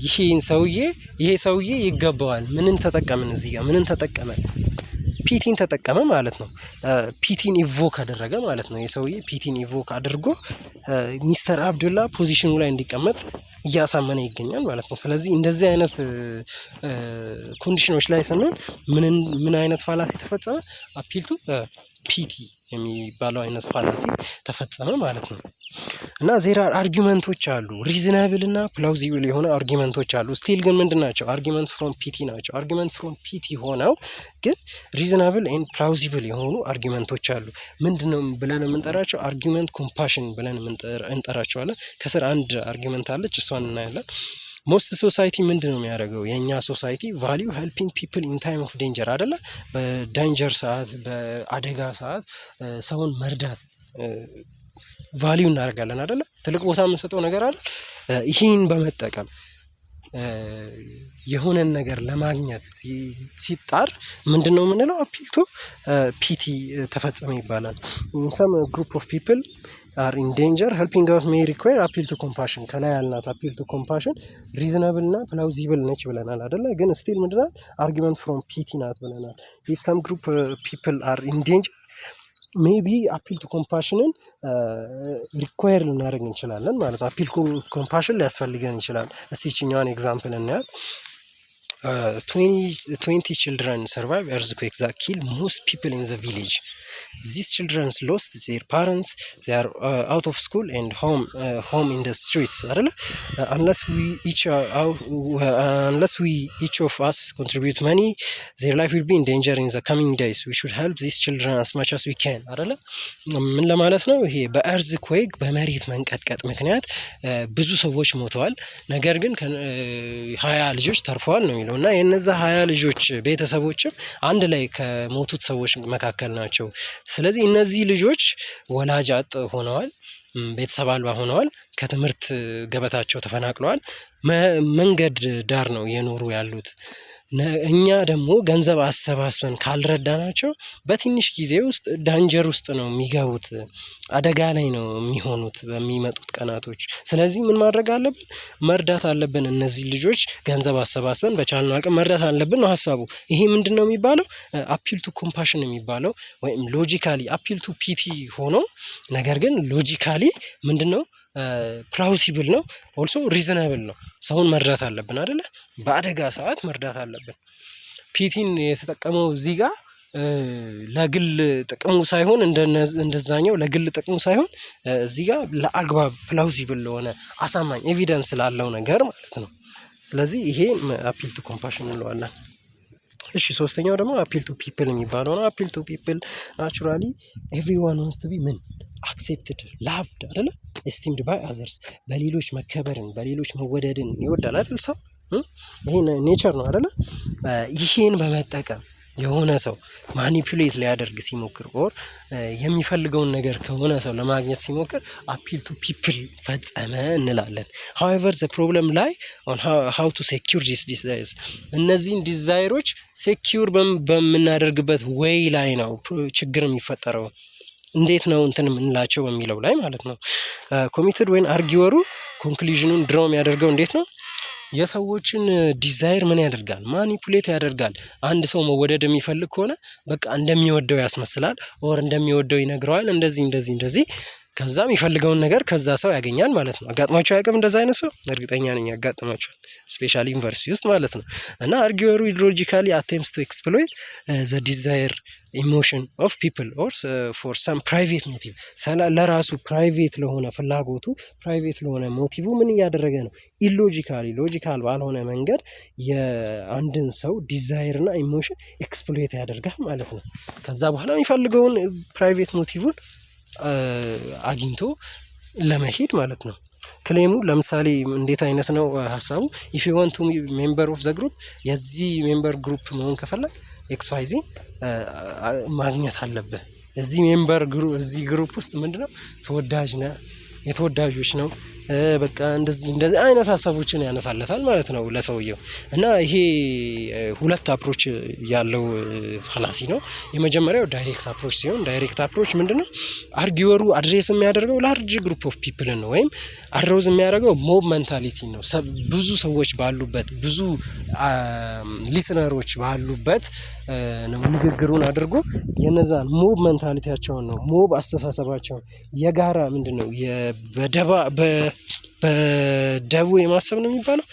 ይሄ ሰውዬ ይገባዋል። ምንን ተጠቀምን? እዚህ ጋር ምንን ተጠቀመ? ፒቲን ተጠቀመ ማለት ነው። ፒቲን ኢቮክ አደረገ ማለት ነው። የሰውዬ ፒቲን ኢቮክ አድርጎ ሚስተር አብዱላ ፖዚሽኑ ላይ እንዲቀመጥ እያሳመነ ይገኛል ማለት ነው። ስለዚህ እንደዚህ አይነት ኮንዲሽኖች ላይ ስንሆን ምን አይነት ፋላሲ ተፈጸመ? አፒልቱ ፒቲ የሚባለው አይነት ፋላሲ ተፈጸመ ማለት ነው። እና ዜር አር አርጊመንቶች አሉ፣ ሪዝናብል እና ፕላውዚብል የሆነ አርጊመንቶች አሉ። ስቲል ግን ምንድን ናቸው? አርጊመንት ፍሮም ፒቲ ናቸው። አርጊመንት ፍሮም ፒቲ ሆነው ግን ሪዝናብል ኤንድ ፕላውዚብል የሆኑ አርጊመንቶች አሉ። ምንድነው ብለን የምንጠራቸው? አርጊመንት ኮምፓሽን ብለን እንጠራቸዋለን። ከስር አንድ አርጊመንት አለች፣ እሷን እናያለን። ሞስት ሶሳይቲ ምንድን ነው የሚያደርገው? የእኛ ሶሳይቲ ቫሊዩ ሄልፒንግ ፒፕል ኢን ታይም ኦፍ ዴንጀር አይደለ? በዳንጀር ሰዓት፣ በአደጋ ሰዓት ሰውን መርዳት ቫሊዩ እናደርጋለን አይደለ? ትልቅ ቦታ የምንሰጠው ነገር አለ። ይህን በመጠቀም የሆነን ነገር ለማግኘት ሲጣር ምንድን ነው የምንለው? አፒልቱ ፒቲ ተፈጸመ ይባላል። ሰም ግሩፕ ኦፍ ፒፕል are in danger helping out may require appeal to compassion። ከላይ ያልናት appeal to compassion reasonable እና plausible ነች ብለናል አይደለ? ግን still ምንድናት? argument from pity ናት ብለናል። if some group people are in danger maybe appeal to compassion require ልናደርግ እንችላለን ማለት ነው። appeal to compassion ሊያስፈልገን ይችላል። እስቲ ይችኛዋን ኤግዛምፕል እናያት። 20 children survive earthquake that kill most people in the village. These children lost their parents. They are out of school and home in the streets. Unless we each of us contribute money, their life will be in danger in the coming days. We should help these children as much as we can. ምን ለማለት ነው? ይሄ በኤርዝኩዌክ በመሬት መንቀጥቀጥ ምክንያት ብዙ ሰዎች ሞተዋል። ነገር ግን 20 ልጆች ተርፈዋል ነው የሚለው እና የነዛ 20 ልጆች ቤተሰቦችም አንድ ላይ ከሞቱት ሰዎች መካከል ናቸው። ስለዚህ እነዚህ ልጆች ወላጅ አጥ ሆነዋል፣ ቤተሰብ አልባ ሆነዋል፣ ከትምህርት ገበታቸው ተፈናቅለዋል፣ መንገድ ዳር ነው የኖሩ ያሉት። እኛ ደግሞ ገንዘብ አሰባስበን ካልረዳናቸው በትንሽ ጊዜ ውስጥ ዳንጀር ውስጥ ነው የሚገቡት፣ አደጋ ላይ ነው የሚሆኑት በሚመጡት ቀናቶች። ስለዚህ ምን ማድረግ አለብን? መርዳት አለብን። እነዚህ ልጆች ገንዘብ አሰባስበን በቻልነው አቅም መርዳት አለብን ነው ሀሳቡ። ይሄ ምንድን ነው የሚባለው? አፒል ቱ ኮምፓሽን የሚባለው ወይም ሎጂካሊ አፒል ቱ ፒቲ ሆኖ ነገር ግን ሎጂካሊ ምንድን ነው ፕላውሲብል ነው፣ ኦልሶ ሪዝናብል ነው። ሰውን መርዳት አለብን አይደለ? በአደጋ ሰዓት መርዳት አለብን። ፒቲን የተጠቀመው እዚህ ጋር ለግል ጥቅሙ ሳይሆን እንደዛኛው ለግል ጥቅሙ ሳይሆን እዚህ ጋር ለአግባብ ፕላውሲብል ለሆነ አሳማኝ ኤቪደንስ ላለው ነገር ማለት ነው። ስለዚህ ይሄ አፒል ቱ ኮምፓሽን እንለዋለን። እሺ ሶስተኛው ደግሞ አፒል ቱ ፒፕል የሚባለው ነው። አፒል ቱ ፒፕል ናቹራሊ ኤቭሪዋን ዋንስ ቱ ቢ ምን አክሴፕትድ ላቭድ አይደለ? ኤስቲምድ ባይ አዘርስ በሌሎች መከበርን በሌሎች መወደድን ይወዳል አይደል? ሰው ይሄ ኔቸር ነው አይደለ? ይሄን በመጠቀም የሆነ ሰው ማኒፑሌት ሊያደርግ ሲሞክር ኦር የሚፈልገውን ነገር ከሆነ ሰው ለማግኘት ሲሞክር አፒል ቱ ፒፕል ፈጸመ እንላለን። however the problem lie on how to secure these desires እነዚህን ዲዛይሮች ሴኪዩር በምናደርግበት ዌይ ላይ ነው ችግር የሚፈጠረው። እንዴት ነው እንትን የምንላቸው በሚለው ላይ ማለት ነው። ኮሚትድ ወይን አርጊወሩ ኮንክሉዥኑን ድራው የሚያደርገው እንዴት ነው? የሰዎችን ዲዛይር ምን ያደርጋል? ማኒፑሌት ያደርጋል። አንድ ሰው መወደድ የሚፈልግ ከሆነ በቃ እንደሚወደው ያስመስላል ኦር እንደሚወደው ይነግረዋል። እንደዚህ ከዛ የሚፈልገውን ነገር ከዛ ሰው ያገኛል ማለት ነው። አጋጥሟቸው አያውቅም? እንደዛ አይነት ሰው እርግጠኛ ነኝ ያጋጥማቸዋል፣ ስፔሻሊ ዩኒቨርሲቲ ውስጥ ማለት ነው። እና አርጊወሩ ኢዲዮሎጂካሊ አቴምፕትስ ቱ ኤክስፕሎይት ዘ ዲዛይር ኢሞሽን ኦፍ ፒፕል ኦር ፎር ሰም ፕራይቬት ሞቲቭ ለራሱ ፕራይቬት ለሆነ ፍላጎቱ ፕራይቬት ለሆነ ሞቲቭ ምን እያደረገ ነው? ሎጂካል ባልሆነ መንገድ የአንድን ሰው ዲዛይር እና ኢሞሽን ኤክስፕሎይት ያደርጋል ማለት ነው። ከዛ በኋላ የሚፈልገውን ፕራይቬት ሞቲቭን አግኝቶ ለመሄድ ማለት ነው። ክሌሙ ለምሳሌ እንዴት አይነት ነው ሀሳቡ? ኢፍ ዩ ዋንት ቱ ሜምበር ኦፍ ዘ ግሩፕ የዚህ ሜምበር ግሩፕ መሆን ከፈለግ XYZ ማግኘት አለብህ። እዚህ ግሩፕ ውስጥ ምንድነው ተወዳጅ ነህ፣ የተወዳጆች ነው በቃ እንደዚህ አይነት ሀሳቦችን ያነሳለታል ማለት ነው ለሰውየው። እና ይሄ ሁለት አፕሮች ያለው ፋላሲ ነው። የመጀመሪያው ዳይሬክት አፕሮች ሲሆን ዳይሬክት አፕሮች ምንድነው? አርጊወሩ አድሬስ የሚያደርገው ላርጅ ግሩፕ ኦፍ ፒፕል ነው፣ ወይም አድሮዝ የሚያደርገው ሞብ ሜንታሊቲ ነው። ብዙ ሰዎች ባሉበት፣ ብዙ ሊስነሮች ባሉበት ነው ንግግሩን አድርጎ የነዛን ሞብ ሜንታሊቲያቸውን ነው፣ ሞብ አስተሳሰባቸውን የጋራ ምንድነው በደቡ የማሰብ ነው የሚባለው።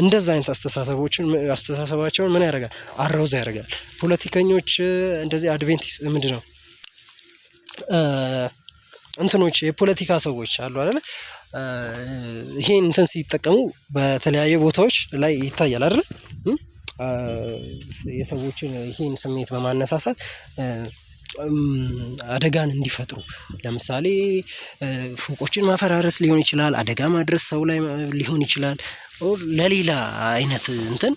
እንደዛ አይነት አስተሳሰባቸውን ምን ያደርጋል? አራውዝ ያደርጋል። ፖለቲከኞች እንደዚህ አድቬንቲስት ምንድነው እንትኖች የፖለቲካ ሰዎች አሉ አይደል? ይሄን እንትን ሲጠቀሙ በተለያየ ቦታዎች ላይ ይታያል አይደል? የሰዎችን ይሄን ስሜት በማነሳሳት አደጋን እንዲፈጥሩ ለምሳሌ ፎቆችን ማፈራረስ ሊሆን ይችላል፣ አደጋ ማድረስ ሰው ላይ ሊሆን ይችላል፣ ለሌላ አይነት እንትን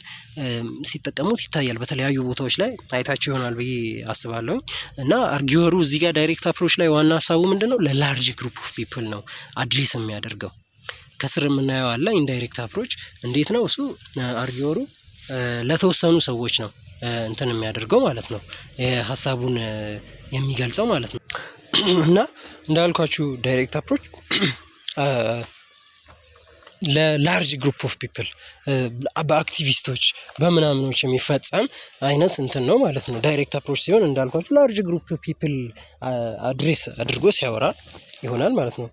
ሲጠቀሙት ይታያል። በተለያዩ ቦታዎች ላይ ታይታችሁ ይሆናል ብዬ አስባለሁ። እና አርጊወሩ እዚህ ጋር ዳይሬክት አፕሮች ላይ ዋና ሀሳቡ ምንድነው? ለላርጅ ግሩፕ ኦፍ ፒፕል ነው አድሬስ የሚያደርገው። ከስር የምናየው አለ ኢንዳይሬክት አፕሮች። እንዴት ነው እሱ? አርጊወሩ ለተወሰኑ ሰዎች ነው እንትን የሚያደርገው ማለት ነው፣ ሀሳቡን የሚገልጸው ማለት ነው። እና እንዳልኳችሁ ዳይሬክት አፕሮች ለላርጅ ግሩፕ ኦፍ ፒፕል በአክቲቪስቶች በምናምኖች የሚፈጸም አይነት እንትን ነው ማለት ነው። ዳይሬክት አፕሮች ሲሆን እንዳልኳችሁ ላርጅ ግሩፕ ፒፕል አድሬስ አድርጎ ሲያወራ ይሆናል ማለት ነው።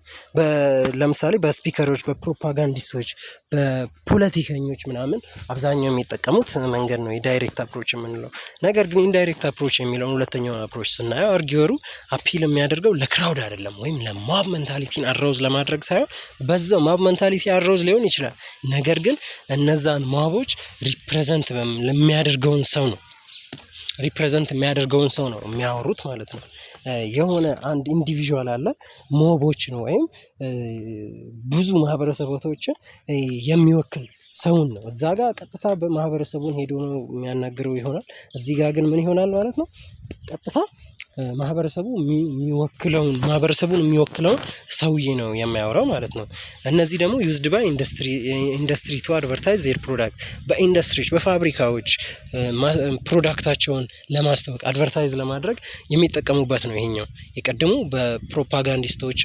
ለምሳሌ በስፒከሮች፣ በፕሮፓጋንዲስቶች፣ በፖለቲከኞች ምናምን አብዛኛው የሚጠቀሙት መንገድ ነው የዳይሬክት አፕሮች የምንለው። ነገር ግን ኢንዳይሬክት አፕሮች የሚለውን ሁለተኛውን አፕሮች ስናየው አርጊወሩ አፒል የሚያደርገው ለክራውድ አይደለም፣ ወይም ለማብ ሜንታሊቲን አድሮዝ ለማድረግ ሳይሆን በዛው ማብ ሜንታሊቲ አድሮዝ ሊሆን ይችላል። ነገር ግን እነዛን ማቦች ሪፕሬዘንት የሚያደርገውን ሰው ነው የሚያወሩት ማለት ነው። የሆነ አንድ ኢንዲቪዥዋል አለ ሞቦች ነው ወይም ብዙ ማህበረሰቦችን የሚወክል ሰውን ነው። እዛ ጋር ቀጥታ በማህበረሰቡን ሄዶ ነው የሚያናግረው ይሆናል። እዚህ ጋር ግን ምን ይሆናል ማለት ነው? ቀጥታ ማህበረሰቡን የሚወክለውን ሰውዬ ነው የሚያወራው ማለት ነው። እነዚህ ደግሞ ዩዝድ ባይ ኢንዱስትሪ ቱ አድቨርታይዝ ዜር ፕሮዳክት፣ በኢንዱስትሪዎች በፋብሪካዎች ፕሮዳክታቸውን ለማስተዋወቅ አድቨርታይዝ ለማድረግ የሚጠቀሙበት ነው። ይሄኛው የቀድሞ በፕሮፓጋንዲስቶች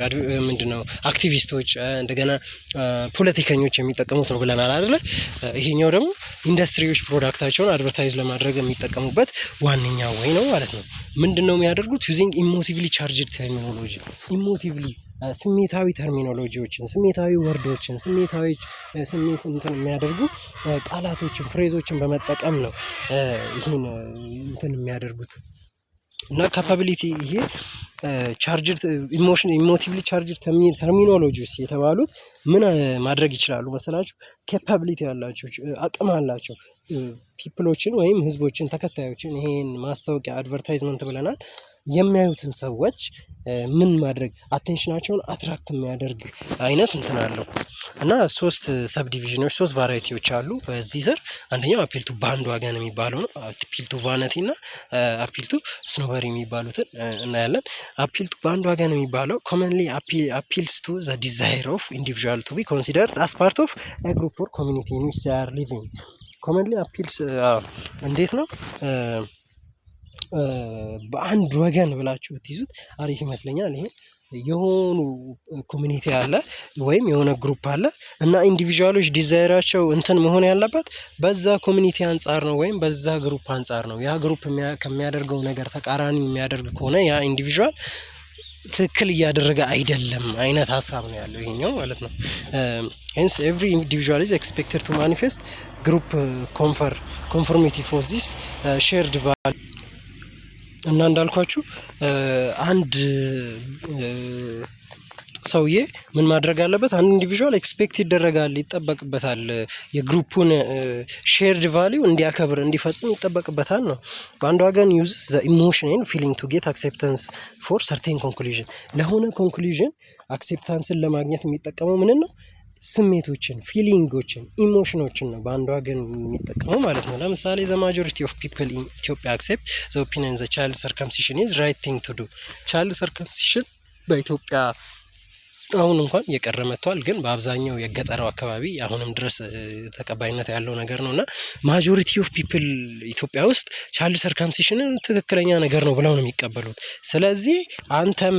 ምንድነው አክቲቪስቶች፣ እንደገና ፖለቲከኞች የሚጠቀሙት ነው ብለናል አይደለ? ይሄኛው ደግሞ ኢንዱስትሪዎች ፕሮዳክታቸውን አድቨርታይዝ ለማድረግ የሚጠቀሙበት ዋነኛ ወይ ነው ማለት ነው። ምንድነው የሚያደርጉት? ዩዚንግ ኢሞቲቭሊ ቻርጅድ ተርሚኖሎጂ፣ ኢሞቲቭሊ ስሜታዊ ተርሚኖሎጂዎችን፣ ስሜታዊ ወርዶችን፣ ስሜት እንትን የሚያደርጉ ቃላቶችን፣ ፍሬዞችን በመጠቀም ነው ይህን እንትን የሚያደርጉት። እና ካፓቢሊቲ ይሄ ቻርጅድ ኢሞቲቭሊ ቻርጅድ ተርሚኖሎጂስ የተባሉት ምን ማድረግ ይችላሉ መሰላችሁ? ኬፓቢሊቲ ያላቸው አቅም አላቸው ፒፕሎችን ወይም ህዝቦችን፣ ተከታዮችን ይሄን ማስታወቂያ አድቨርታይዝመንት ብለናል የሚያዩትን ሰዎች ምን ማድረግ አቴንሽናቸውን አትራክት የሚያደርግ አይነት እንትን አለው እና 3 ሰብ ዲቪዥኖች 3 ቫራይቲዎች አሉ በዚህ ዘር። አንደኛው አፒል ቱ ባንድ ዋገን የሚባለው ነው። አፒል ቱ ቫነቲ እና አፒል ቱ ስኖበሪ የሚባሉትን እናያለን። አፒል ቱ ባንድ ዋገን የሚባለው ኮመንሊ አፒልስ ቱ ዘ ዲዛይር ኦፍ ኢንዲቪዥዋል ቱ ቢ ኮንሲደርድ አስ ፓርት ኦፍ ኤ ግሩፕ ኦር ኮሚኒቲ ኢን ዊች ዜይ አር ሊቪንግ። ኮመንሊ አፒልስ እንዴት ነው በአንድ ወገን ብላችሁ ብትይዙት አሪፍ ይመስለኛል። ይሄ የሆኑ ኮሚኒቲ አለ ወይም የሆነ ግሩፕ አለ እና ኢንዲቪዥዋሎች ዲዛይራቸው እንትን መሆን ያለበት በዛ ኮሚኒቲ አንጻር ነው ወይም በዛ ግሩፕ አንጻር ነው። ያ ግሩፕ ከሚያደርገው ነገር ተቃራኒ የሚያደርግ ከሆነ ያ ኢንዲቪዥዋል ትክክል እያደረገ አይደለም አይነት ሀሳብ ነው ያለው ይሄኛው ማለት ነው። hence every individual is expected to manifest group conformity for this shared value እና እንዳልኳችሁ አንድ ሰውዬ ምን ማድረግ አለበት? አንድ ኢንዲቪዥዋል ኤክስፔክት ይደረጋል ይጠበቅበታል የግሩፑን ሼርድ ቫሊዩ እንዲያከብር እንዲፈጽም ይጠበቅበታል ነው። በአንድ ዋገን ዩዝ ዘ ኢሞሽን ኤንድ ፊሊንግ ቱ ጌት አክሴፕታንስ ፎር ሰርቴን ኮንክሉዥን ለሆነ ኮንክሉዥን አክሴፕታንስን ለማግኘት የሚጠቀመው ምን ነው? ስሜቶችን፣ ፊሊንጎችን፣ ኢሞሽኖችን ነው በአንድ ዋገን የሚጠቀመው ማለት ነው። ለምሳሌ ዘ ማጆሪቲ ኦፍ ፒፕል ኢን ኢትዮጵያ አክሴፕት ዘ ኦፒኒየን ዘ ቻይልድ ሰርከምሲሽን ኢዝ ራይት ቲንግ ቱ ዱ። ቻይልድ ሰርከምሲሽን በኢትዮጵያ አሁን እንኳን እየቀረ መጥቷል፣ ግን በአብዛኛው የገጠራው አካባቢ አሁንም ድረስ ተቀባይነት ያለው ነገር ነው እና ማጆሪቲ ኦፍ ፒፕል ኢትዮጵያ ውስጥ ቻይልድ ሰርከምሲሽንን ትክክለኛ ነገር ነው ብለው ነው የሚቀበሉት። ስለዚህ አንተም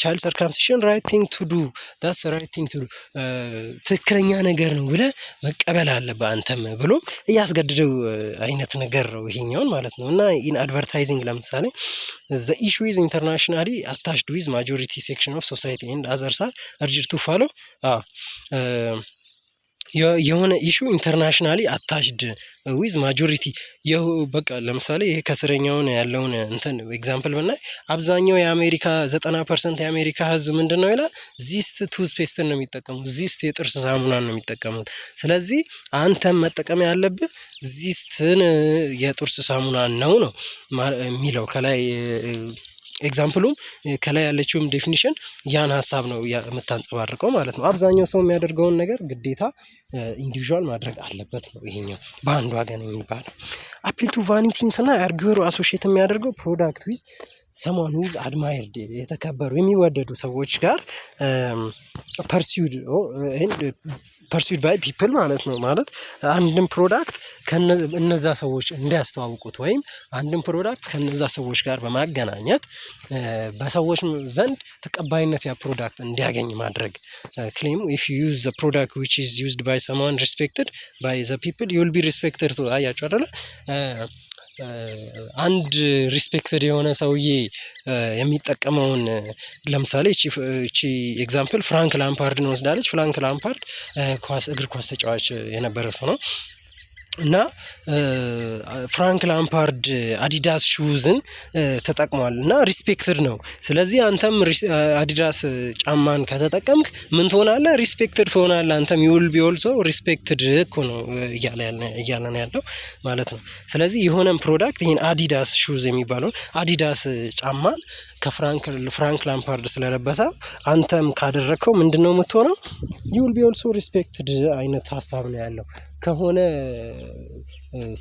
ቻይልድ ሰርከምሲሽን ራይት ቲንግ ቱ ዱ ዳትስ ራይት ቲንግ ቱ ዱ ትክክለኛ ነገር ነው ብለህ መቀበል አለብህ አንተም ብሎ እያስገድደው አይነት ነገር ነው ይሄኛውን ማለት ነው። እና ኢን አድቨርታይዚንግ ለምሳሌ the issue is internationally attached with majority section of society and others are urged to follow የሆነ ኢሹ ኢንተርናሽናሊ አታችድ ዊዝ ማጆሪቲ በቃ ለምሳሌ ይሄ ከስረኛውን ያለውን እንትን ኤግዛምፕል ብናይ አብዛኛው የአሜሪካ 90% የአሜሪካ ህዝብ ምንድን ነው ይላል? ዚስት ቱዝፔስትን ነው የሚጠቀሙት፣ ዚስት የጥርስ ሳሙናን ነው የሚጠቀሙት። ስለዚህ አንተም መጠቀም ያለብህ ዚስትን የጥርስ ሳሙናን ነው የሚለው ከላይ ኤግዛምፕሉም ከላይ ያለችውም ዴፊኒሽን ያን ሀሳብ ነው የምታንጸባርቀው ማለት ነው። አብዛኛው ሰው የሚያደርገውን ነገር ግዴታ ኢንዲቪዥዋል ማድረግ አለበት ነው ይሄኛው በአንድ ዋገን የሚባለው። አፒል ቱ ቫኒቲን ስና አርጊወሩ አሶሺየት የሚያደርገው ፕሮዳክት ዊዝ ሰማን ዊዝ አድማየርድ የተከበሩ የሚወደዱ ሰዎች ጋር ፐርሲውድ ባይ ፒፕል ማለት ነው። ማለት አንድን ፕሮዳክት እነዛ ሰዎች እንዲያስተዋውቁት ወይም አንድን ፕሮዳክት ከነዛ ሰዎች ጋር በማገናኘት በሰዎች ዘንድ ተቀባይነት ያ ፕሮዳክት እንዲያገኝ ማድረግ። ክሌሙ ኢፍ ዩ ዩዝ ዘ ፕሮዳክት ዊች ኢዝ ዩዝድ ባይ ሰማን ሪስፔክትድ ባይ ዘ ፒፕል ዩ ዊል ቢ ሪስፔክትድ ቱ። አያችሁ አይደለ? አንድ ሪስፔክትድ የሆነ ሰውዬ የሚጠቀመውን ለምሳሌ እቺ ኤግዛምፕል ፍራንክ ላምፓርድን ወስዳለች። ፍራንክ ላምፓርድ እግር ኳስ ተጫዋች የነበረ ሰው ነው እና ፍራንክ ላምፓርድ አዲዳስ ሹዝን ተጠቅሟል እና ሪስፔክትድ ነው። ስለዚህ አንተም አዲዳስ ጫማን ከተጠቀምክ ምን ትሆናለህ? ሪስፔክትድ ትሆናለህ። አንተም ዩል ቢ ኦልሶ ሪስፔክትድ እኮ ነው እያለ ነው ያለው ማለት ነው። ስለዚህ የሆነም ፕሮዳክት ይህን አዲዳስ ሹዝ የሚባለውን አዲዳስ ጫማን ከፍራንክ ላምፓርድ ስለለበሰ አንተም ካደረግከው ምንድን ነው የምትሆነው? ዩል ቢ ኦልሶ ሪስፔክትድ አይነት ሀሳብ ነው ያለው። ከሆነ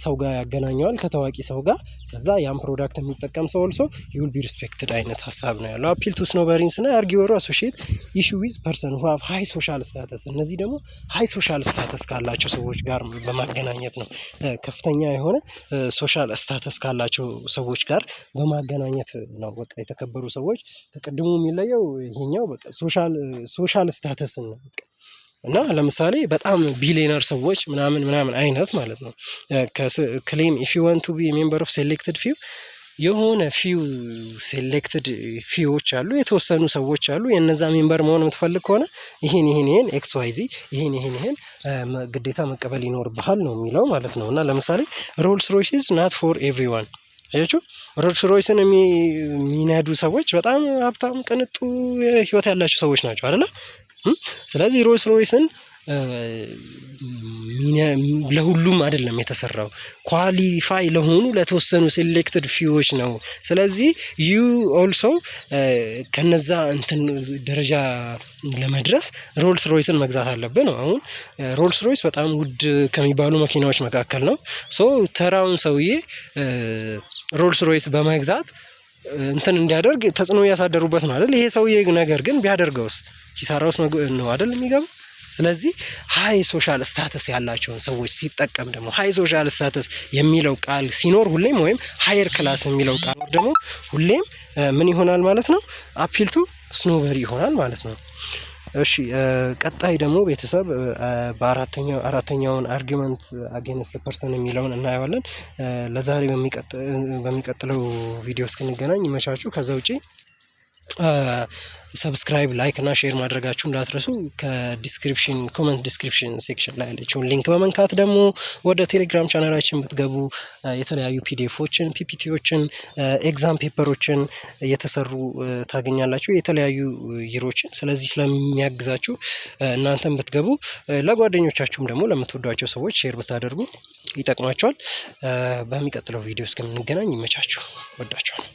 ሰው ጋር ያገናኘዋል ከታዋቂ ሰው ጋር፣ ከዛ ያን ፕሮዳክት የሚጠቀም ሰው ኦልሶ ዩል ቢ ሪስፔክትድ አይነት ሀሳብ ነው ያለው። አፒል ቱ ስኖበሪንስ እና አርጊወሩ አሶሺየት ኢሹ ዊዝ ፐርሰን ሁ ሃቭ ሃይ ሶሻል ስታተስ። እነዚህ ደግሞ ሃይ ሶሻል ስታተስ ካላቸው ሰዎች ጋር በማገናኘት ነው። ከፍተኛ የሆነ ሶሻል ስታተስ ካላቸው ሰዎች ጋር በማገናኘት ነው። በቃ የተከበሩ ሰዎች ከቅድሙ የሚለየው ይሄኛው በቃ ሶሻል ስታተስን ነው እና ለምሳሌ በጣም ቢሊየነር ሰዎች ምናምን አይነት ማለት ነው። ክሌም ኢፍ ዩ ዋንት ቱ ቢ ሜምበር ኦፍ ሴሌክትድ ፊው የሆነ ፊው ሴሌክትድ ፊዎች አሉ፣ የተወሰኑ ሰዎች አሉ። የነዛ ሜምበር መሆን የምትፈልግ ከሆነ ይሄን ኤክስ ዋይ ዚ ይሄን ግዴታ መቀበል ይኖርብሃል ነው የሚለው ማለት ነው። እና ለምሳሌ ሮልስ ሮይስ ኢዝ ናት ፎር ኤቭሪዋን። አያችሁ፣ ሮልስ ሮይስን የሚነዱ ሰዎች በጣም ሀብታም ቅንጡ ህይወት ያላቸው ሰዎች ናቸው አይደለ? ስለዚህ ሮልስ ሮይስን ለሁሉም አይደለም የተሰራው፣ ኳሊፋይ ለሆኑ ለተወሰኑ ሴሌክትድ ፊዎች ነው። ስለዚህ ዩ ኦልሶ ከነዛ እንትን ደረጃ ለመድረስ ሮልስ ሮይስን መግዛት አለብን ነው። አሁን ሮልስ ሮይስ በጣም ውድ ከሚባሉ መኪናዎች መካከል ነው። ሶ ተራውን ሰውዬ ሮልስ ሮይስ በመግዛት እንትን እንዲያደርግ ተጽዕኖ እያሳደሩበት ነው አይደል? ይሄ ሰውዬ ነገር ግን ቢያደርገውስ ኪሳራ ውስጥ ነው አይደል የሚገባው? ስለዚህ ሀይ ሶሻል ስታተስ ያላቸውን ሰዎች ሲጠቀም ደግሞ ሀይ ሶሻል ስታተስ የሚለው ቃል ሲኖር ሁሌም ወይም ሀየር ክላስ የሚለው ቃል ደግሞ ሁሌም ምን ይሆናል ማለት ነው? አፒልቱ ስኖበሪ ይሆናል ማለት ነው። እሺ ቀጣይ ደግሞ ቤተሰብ አራተኛውን አርጊመንት አጌንስት ፐርሰን የሚለውን እናየዋለን። ለዛሬ በሚቀጥለው ቪዲዮ እስክንገናኝ ይመቻችሁ። ከዛ ውጪ ሰብስክራይብ፣ ላይክ እና ሼር ማድረጋችሁ እንዳትረሱ። ከዲስክሪፕሽን ኮመንት ዲስክሪፕሽን ሴክሽን ላይ ያለችውን ሊንክ በመንካት ደግሞ ወደ ቴሌግራም ቻናላችን ብትገቡ የተለያዩ ፒዲኤፎችን፣ ፒፒቲዎችን፣ ኤግዛም ፔፐሮችን እየተሰሩ ታገኛላችሁ፣ የተለያዩ ይሮችን። ስለዚህ ስለሚያግዛችሁ እናንተም ብትገቡ ለጓደኞቻችሁም ደግሞ ለምትወዷቸው ሰዎች ሼር ብታደርጉ ይጠቅማቸዋል። በሚቀጥለው ቪዲዮ እስከምንገናኝ ይመቻችሁ። ወዳችኋል።